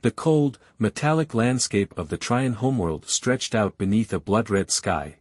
The cold, metallic landscape of the Trion homeworld stretched out beneath a blood-red sky.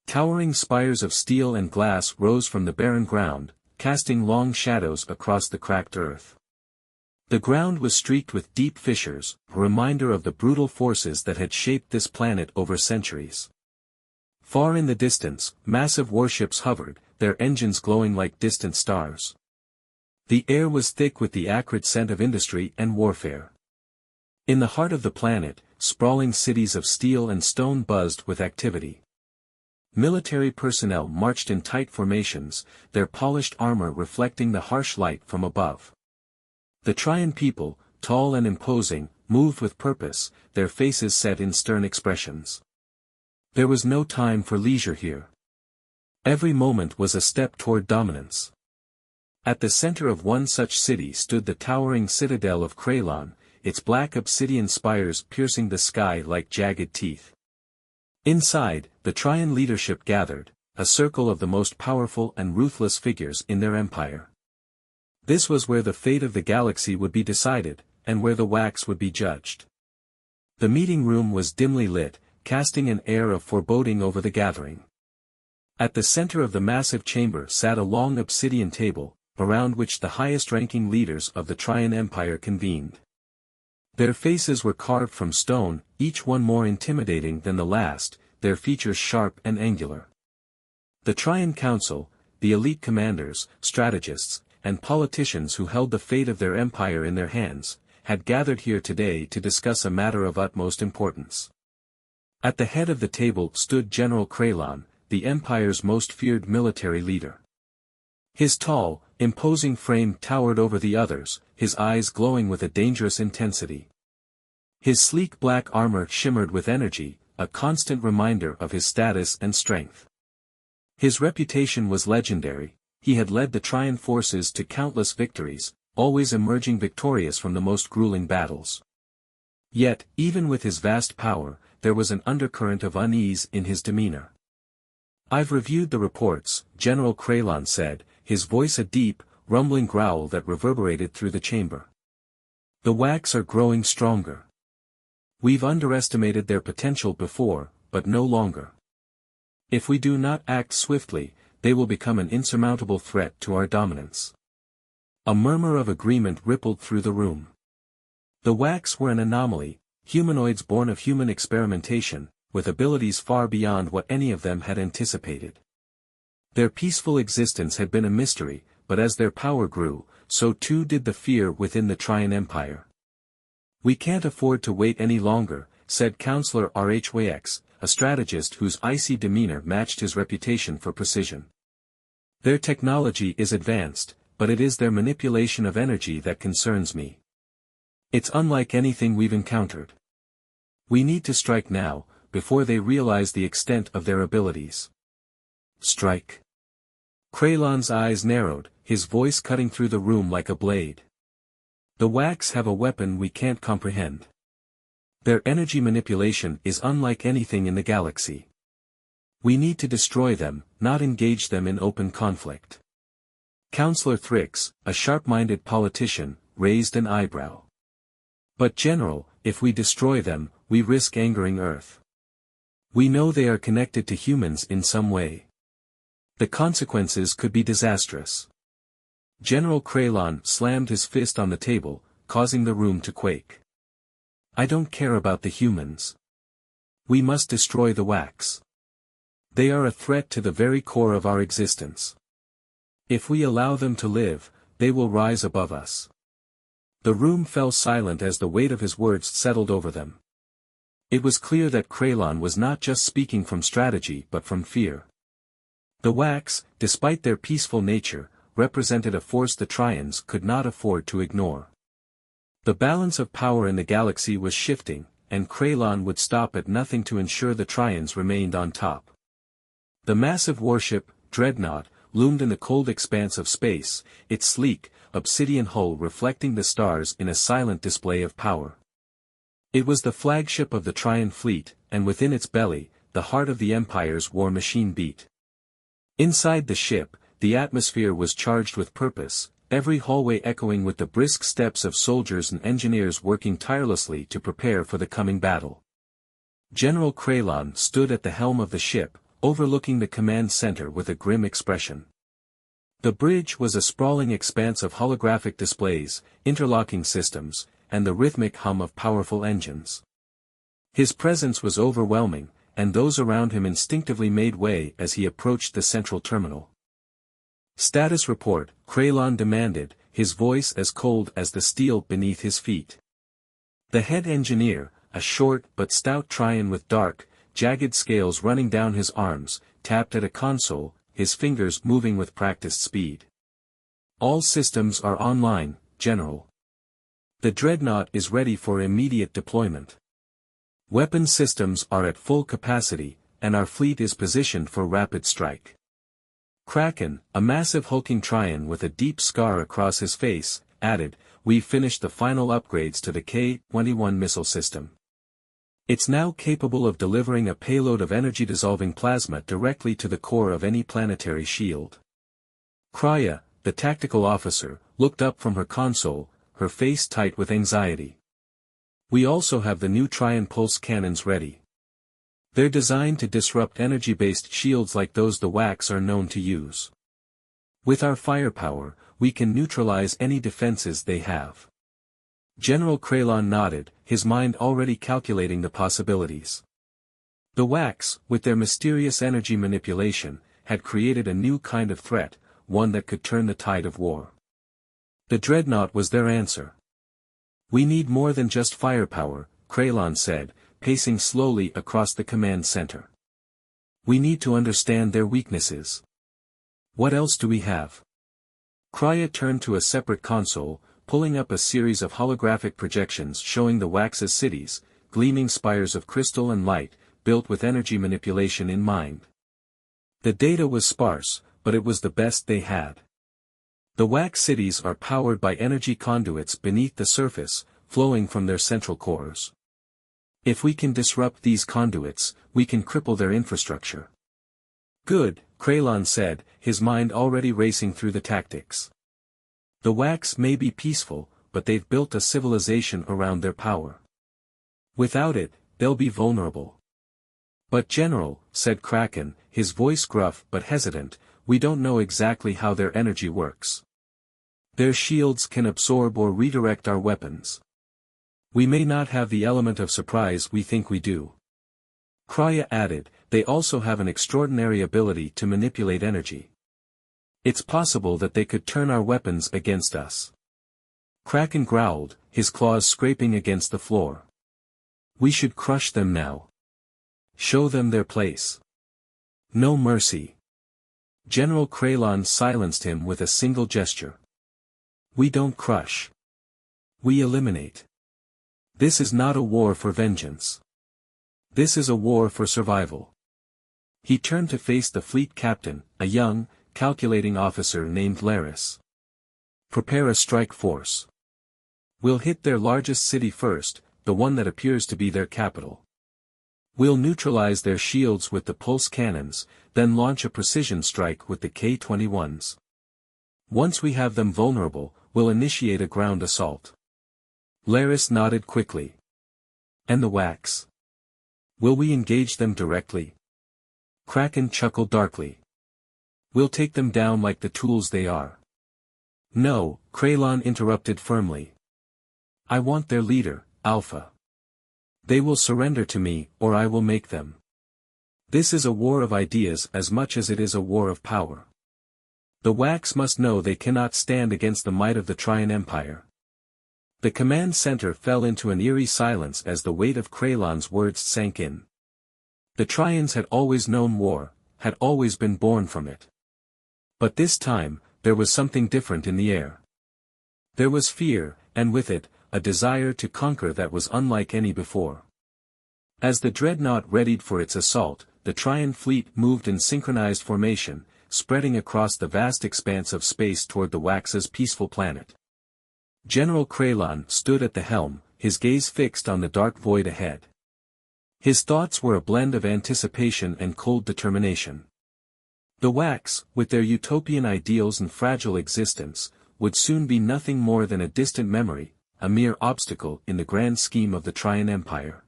Towering spires of steel and glass rose from the barren ground, casting long shadows across the cracked earth. The ground was streaked with deep fissures, a reminder of the brutal forces that had shaped this planet over centuries. Far in the distance, massive warships hovered, their engines glowing like distant stars. The air was thick with the acrid scent of industry and warfare. In the heart of the planet, sprawling cities of steel and stone buzzed with activity. Military personnel marched in tight formations, their polished armor reflecting the harsh light from above. The Trion people, tall and imposing, moved with purpose, their faces set in stern expressions. There was no time for leisure here. Every moment was a step toward dominance. At the center of one such city stood the towering citadel of Kraylon, its black obsidian spires piercing the sky like jagged teeth. Inside, the Trion leadership gathered, a circle of the most powerful and ruthless figures in their empire. This was where the fate of the galaxy would be decided, and where the wax would be judged. The meeting room was dimly lit, casting an air of foreboding over the gathering. At the center of the massive chamber sat a long obsidian table, around which the highest-ranking leaders of the Trion Empire convened. Their faces were carved from stone, each one more intimidating than the last, their features sharp and angular. The Trion Council, the elite commanders, strategists, and politicians who held the fate of their empire in their hands, had gathered here today to discuss a matter of utmost importance. At the head of the table stood General Kraylon, the empire's most feared military leader. His tall, imposing frame towered over the others, his eyes glowing with a dangerous intensity. His sleek black armor shimmered with energy, a constant reminder of his status and strength. His reputation was legendary, he had led the Trion forces to countless victories, always emerging victorious from the most grueling battles. Yet, even with his vast power, there was an undercurrent of unease in his demeanor. "I've reviewed the reports," General Kraylon said, his voice a deep, rumbling growl that reverberated through the chamber. "The wax are growing stronger. We've underestimated their potential before, but no longer. If we do not act swiftly, they will become an insurmountable threat to our dominance." A murmur of agreement rippled through the room. The wax were an anomaly, humanoids born of human experimentation, with abilities far beyond what any of them had anticipated. Their peaceful existence had been a mystery, but as their power grew, so too did the fear within the Trion Empire. "We can't afford to wait any longer," said Counselor Rhyx, a strategist whose icy demeanor matched his reputation for precision. "Their technology is advanced, but it is their manipulation of energy that concerns me. It's unlike anything we've encountered. We need to strike now, before they realize the extent of their abilities." "Strike." Kraylon's eyes narrowed, his voice cutting through the room like a blade. "The wax have a weapon we can't comprehend. Their energy manipulation is unlike anything in the galaxy. We need to destroy them, not engage them in open conflict." Counselor Rhyx, a sharp-minded politician, raised an eyebrow. "But General, if we destroy them, we risk angering Earth. We know they are connected to humans in some way. The consequences could be disastrous." General Kraylon slammed his fist on the table, causing the room to quake. "I don't care about the humans. We must destroy the wax. They are a threat to the very core of our existence. If we allow them to live, they will rise above us." The room fell silent as the weight of his words settled over them. It was clear that Kraylon was not just speaking from strategy but from fear. The wax, despite their peaceful nature, represented a force the Trions could not afford to ignore. The balance of power in the galaxy was shifting, and Kraylon would stop at nothing to ensure the Trions remained on top. The massive warship, Dreadnought, loomed in the cold expanse of space, its sleek, obsidian hull reflecting the stars in a silent display of power. It was the flagship of the Trion fleet, and within its belly, the heart of the Empire's war machine beat. Inside the ship, the atmosphere was charged with purpose, every hallway echoing with the brisk steps of soldiers and engineers working tirelessly to prepare for the coming battle. General Kraylon stood at the helm of the ship, overlooking the command center with a grim expression. The bridge was a sprawling expanse of holographic displays, interlocking systems, and the rhythmic hum of powerful engines. His presence was overwhelming, and those around him instinctively made way as he approached the central terminal. "Status report," Kraylon demanded, his voice as cold as the steel beneath his feet. The head engineer, a short but stout Trion with dark, jagged scales running down his arms, tapped at a console, his fingers moving with practiced speed. "All systems are online, General. The Dreadnought is ready for immediate deployment. Weapon systems are at full capacity, and our fleet is positioned for rapid strike." Kraken, a massive hulking Trion with a deep scar across his face, added, "We've finished the final upgrades to the K-21 missile system. It's now capable of delivering a payload of energy-dissolving plasma directly to the core of any planetary shield." Kraya, the tactical officer, looked up from her console, her face tight with anxiety. "We also have the new Trion pulse cannons ready. They're designed to disrupt energy-based shields like those the WACs are known to use. With our firepower, we can neutralize any defenses they have." General Kraylon nodded, his mind already calculating the possibilities. The WACs, with their mysterious energy manipulation, had created a new kind of threat, one that could turn the tide of war. The Dreadnought was their answer. "We need more than just firepower," Kraylon said, pacing slowly across the command center. "We need to understand their weaknesses. What else do we have?" Kraya turned to a separate console, pulling up a series of holographic projections showing the WACs' cities, gleaming spires of crystal and light, built with energy manipulation in mind. The data was sparse, but it was the best they had. The WAC cities are powered by energy conduits beneath the surface, flowing from their central cores. If we can disrupt these conduits, we can cripple their infrastructure. "Good," Kraylon said, his mind already racing through the tactics. "The WACs may be peaceful, but they've built a civilization around their power. Without it, they'll be vulnerable." "But General," said Kraken, his voice gruff but hesitant, "we don't know exactly how their energy works. Their shields can absorb or redirect our weapons. We may not have the element of surprise we think we do." Kraya added, "They also have an extraordinary ability to manipulate energy. It's possible that they could turn our weapons against us." Kraken growled, his claws scraping against the floor. "We should crush them now. Show them their place. No mercy." General Kraylon silenced him with a single gesture. "We don't crush. We eliminate. This is not a war for vengeance. This is a war for survival." He turned to face the fleet captain, a young, calculating officer named Laris. "Prepare a strike force. We'll hit their largest city first, the one that appears to be their capital. We'll neutralize their shields with the pulse cannons, then launch a precision strike with the K-21s. Once we have them vulnerable, we'll initiate a ground assault." Laris nodded quickly. "And the WACs? Will we engage them directly?" Kraken chuckled darkly. "We'll take them down like the tools they are." "No," Kraylon interrupted firmly. "I want their leader, Alpha. They will surrender to me, or I will make them. This is a war of ideas as much as it is a war of power. The WACs must know they cannot stand against the might of the Trion Empire." The command center fell into an eerie silence as the weight of Kraylon's words sank in. The Trions had always known war, had always been born from it. But this time, there was something different in the air. There was fear, and with it, a desire to conquer that was unlike any before. As the dreadnought readied for its assault, the Trion fleet moved in synchronized formation, spreading across the vast expanse of space toward the WAC's peaceful planet. General Kraylon stood at the helm, his gaze fixed on the dark void ahead. His thoughts were a blend of anticipation and cold determination. The WACs, with their utopian ideals and fragile existence, would soon be nothing more than a distant memory, a mere obstacle in the grand scheme of the Trion Empire.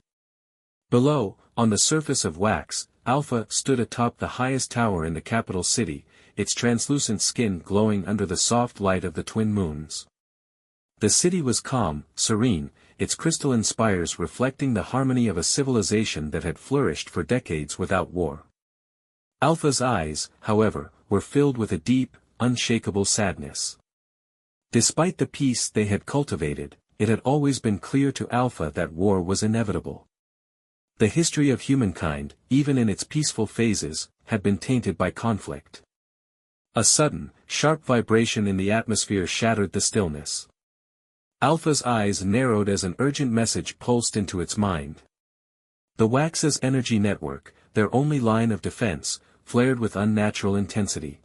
Below, on the surface of Wax, Alpha stood atop the highest tower in the capital city, its translucent skin glowing under the soft light of the twin moons. The city was calm, serene, its crystalline spires reflecting the harmony of a civilization that had flourished for decades without war. Alpha's eyes, however, were filled with a deep, unshakable sadness. Despite the peace they had cultivated, it had always been clear to Alpha that war was inevitable. The history of humankind, even in its peaceful phases, had been tainted by conflict. A sudden, sharp vibration in the atmosphere shattered the stillness. Alpha's eyes narrowed as an urgent message pulsed into its mind. The Wax's energy network, their only line of defense, flared with unnatural intensity.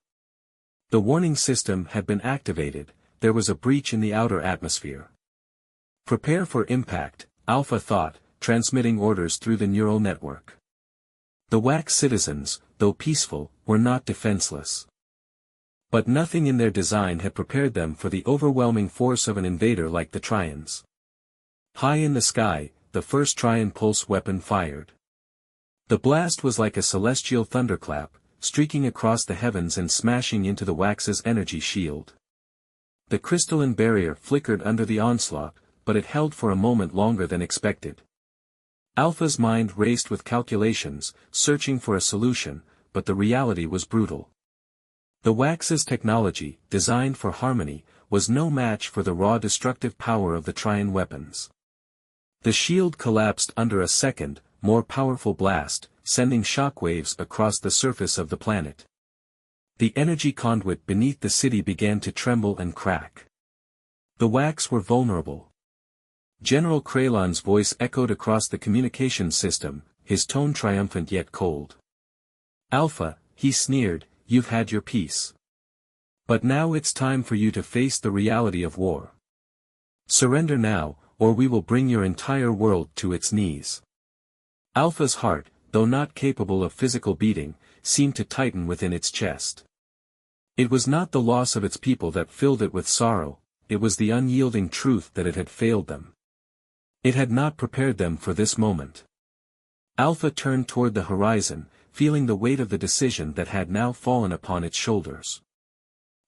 The warning system had been activated, there was a breach in the outer atmosphere. Prepare for impact, Alpha thought, transmitting orders through the neural network. The Wax citizens, though peaceful, were not defenseless. But nothing in their design had prepared them for the overwhelming force of an invader like the Trions. High in the sky, the first Trion pulse weapon fired. The blast was like a celestial thunderclap, streaking across the heavens and smashing into the Wax's energy shield. The crystalline barrier flickered under the onslaught, but it held for a moment longer than expected. Alpha's mind raced with calculations, searching for a solution, but the reality was brutal. The Wax's technology, designed for harmony, was no match for the raw destructive power of the Trion weapons. The shield collapsed under a second, more powerful blast, sending shockwaves across the surface of the planet. The energy conduit beneath the city began to tremble and crack. The Wax were vulnerable. General Kraylon's voice echoed across the communication system, his tone triumphant yet cold. Alpha, he sneered, you've had your peace. But now it's time for you to face the reality of war. Surrender now, or we will bring your entire world to its knees. Alpha's heart, though not capable of physical beating, seemed to tighten within its chest. It was not the loss of its people that filled it with sorrow, it was the unyielding truth that it had failed them. It had not prepared them for this moment. Alpha turned toward the horizon, feeling the weight of the decision that had now fallen upon its shoulders.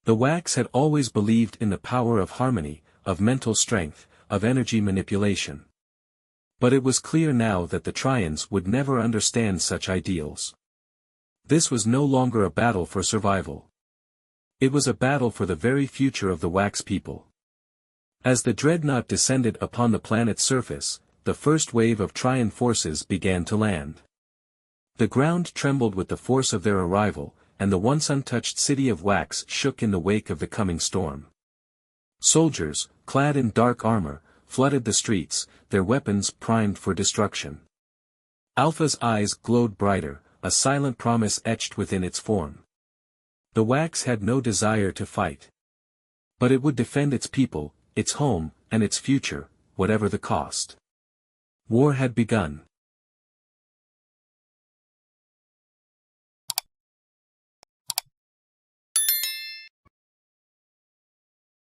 The Wax had always believed in the power of harmony, of mental strength, of energy manipulation. But it was clear now that the Trions would never understand such ideals. This was no longer a battle for survival. It was a battle for the very future of the Wax people. As the dreadnought descended upon the planet's surface, the first wave of Trion forces began to land. The ground trembled with the force of their arrival, and the once untouched city of Wax shook in the wake of the coming storm. Soldiers, clad in dark armor, flooded the streets, their weapons primed for destruction. Alpha's eyes glowed brighter, a silent promise etched within its form. The Wax had no desire to fight. But it would defend its people, its home, and its future, whatever the cost. War had begun.